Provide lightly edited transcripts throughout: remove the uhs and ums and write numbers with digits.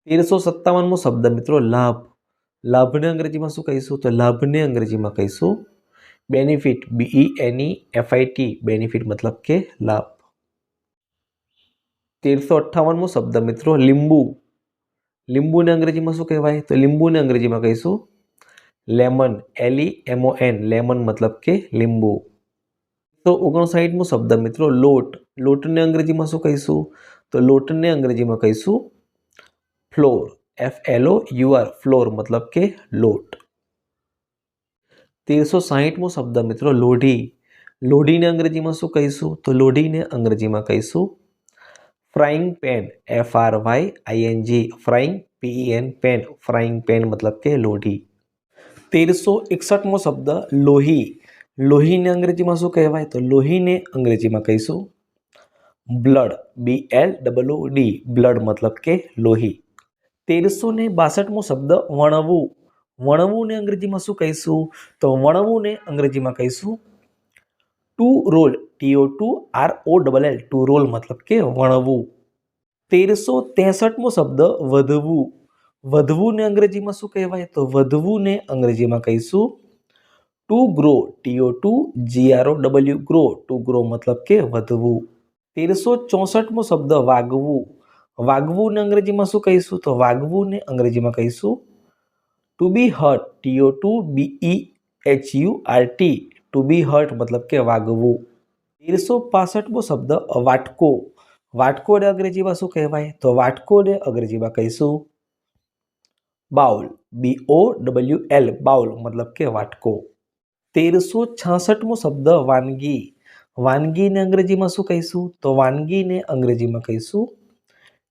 1357મો શબ્દ મિત્રો લાભ. લાભને અંગ્રેજીમાં શું કહીશું? તો લાભને અંગ્રેજીમાં કહીશું બેનિફિટ. BENEFIT બેનિફિટ મતલબ કે લાભ. 1358મો શબ્દ મિત્રો લીંબુ. લીંબુને અંગ્રેજીમાં શું કહેવાય? તો લીંબુને અંગ્રેજીમાં કહીશું લેમન. LEMON લેમન મતલબ કે લીંબુ. 159મો શબ્દ મિત્રો લોટ. લોટને અંગ્રેજીમાં શું કહીશું? તો લોટને અંગ્રેજીમાં કહીશું ફ્લોર. FLOUR ફ્લોર મતલબ કે લોટ. 1360મો શબ્દ મિત્રો લોઢી. લોઢીને અંગ્રેજીમાં શું કહીશું? તો લોઢીને અંગ્રેજીમાં કહીશું frying pan. FRYING frying PEN pan. Frying pan મતલબ કે લોઢી. 1361મો શબ્દ લોહી. લોહીને અંગ્રેજીમાં શું કહેવાય? તો લોહીને અંગ્રેજીમાં કહીશું બ્લડ. BLOOD બ્લડ મતલબ કે લોહી. 1362મો શબ્દ વણવું. વણવુંને અંગ્રેજીમાં શું કહીશું? તો વણવુંને અંગ્રેજીમાં કહીશું to roll. TOROLL to roll મતલબ કે વણવું. 1363મો શબ્દ વધવું. વધવુંને અંગ્રેજીમાં શું કહેવાય? તો વધવુંને અંગ્રેજીમાં કહીશું two grow. TOGROW grow. Two grow મતલબ કે વધવું. 1364મો શબ્દ વાગવું. વાગવુંને અંગ્રેજીમાં શું કહીશું? તો વાગવુંને અંગ્રેજીમાં કહીશું ટુ બી હર્ટ. TOBEHURT ટુ બી હર્ટ મતલબ કે વાગવું. 1365મો શબ્દ વાટકો. વાટકોને અંગ્રેજીમાં શું કહેવાય? તો વાટકોને અંગ્રેજીમાં કહીશું બાઉલ. BOWL બાઉલ મતલબ કે વાટકો. 1366મો શબ્દ વાનગી. વાનગીને અંગ્રેજીમાં શું કહીશું? તો વાનગીને અંગ્રેજીમાં કહીશું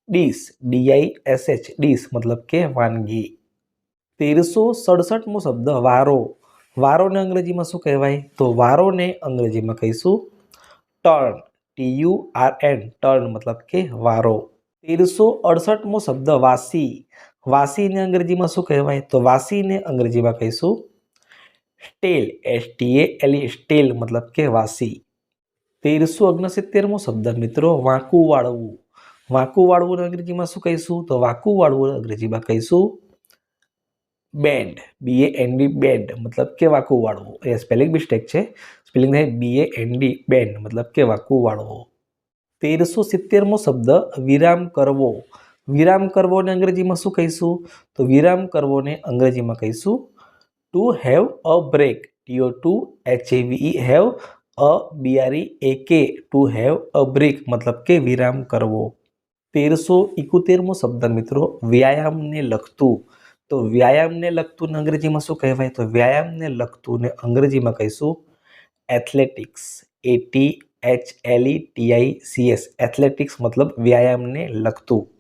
ડીશ. DISH ડીશ મતલબ કે વાનગી. 1367મો શબ્દ વારો. વારોને અંગ્રેજીમાં શું કહેવાય? તો વારોને અંગ્રેજીમાં કહીશું ટર્ન. TURN ટર્ન મતલબ કે વારો. 1368મો શબ્દ વાસી. વાસીને અંગ્રેજીમાં શું કહેવાય? તો વાસીને અંગ્રેજીમાં કહીશું સ્ટેલ. STALE સ્ટેલ મતલબ કે વાસી. 1369મો શબ્દ મિત્રો વાંકું વાળવું. વાંકું વાળવું અંગ્રેજીમાં શું કહીશું? તો વાંકું વાળવું અંગ્રેજીમાં કહીશું બેન્ડ. BAND બેન્ડ મતલબ કે વાંકું વાળવું. એ સ્પેલિંગ મિસ્ટેક છે. સ્પેલિંગ થાય BAND બેન્ડ મતલબ કે વાંકું વાળવું. 1370મો શબ્દ વિરામ કરવો. વિરામ કરવોને અંગ્રેજીમાં શું કહીશું? તો વિરામ કરવોને અંગ્રેજીમાં કહીશું to have a break. TO2HAVE have a BREAK to have a break મતલબ કે વિરામ કરવો. 1371મો શબ્દ મિત્રો વ્યાયામને લગતું. તો વ્યાયામને લગતું અંગ્રેજીમાં શું કહેવાય? તો વ્યાયામને લગતું ને અંગ્રેજીમાં કહીશું એથ્લેટિક્સ. ATHLETICS એથ્લેટિક્સ મતલબ વ્યાયામને લગતું.